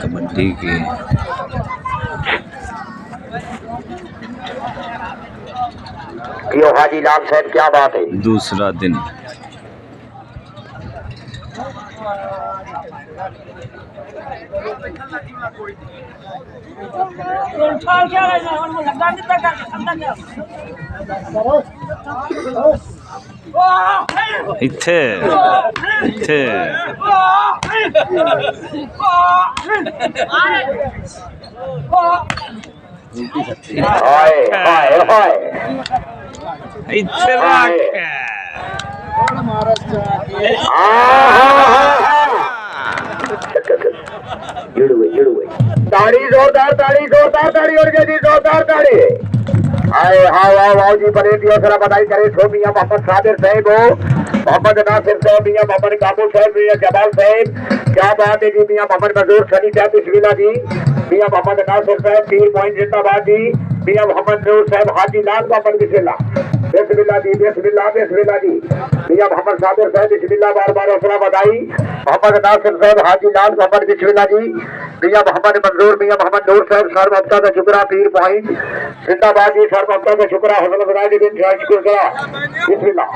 कबड्डी की यो हाजी लाल साहब क्या बात है। दूसरा दिन इत्थे इत्थे हाय हाय हाय इत्थे रख जुड़ गई ताड़ी जोरदार ताड़ी और जल्दी जोरदार ताड़ी। हाय हाय वाह वाह जी बने दियो जरा बधाई करे सो मियां मोहम्मद साबिर साहब हो, मोहम्मद नासिर साहब, मियां मोहम्मद काबुल साहब, मियां जमाल साहब, क्या बात है जी। मियां मोहम्मद मजदूर सनी साहब बिस्मिल्लाह जी, मियां मोहम्मद नासिर साहब पीर पॉइंट जिंदाबाद जी, मियां मोहम्मद नूर साहब हाजी लाल मोहम्मद बिस्मिल्लाह बिस्मिल्लाह जी बिस्मिल्लाह जी, मियां मोहम्मद साबिर साहब बिस्मिल्लाह बार बार हौसला बधाई, मोहम्मद नासिर साहब हाजी लाल मोहम्मद बिस्मिल्लाह जी, मियां मोहम्मद मंजूर, मियां मोहम्मद नूर साहब सर ममता का शुक्रा पीर पॉइंट जिंदाबाद जी, सर ममता का शुक्रा हौसला बधाई बिस्मिल्लाह।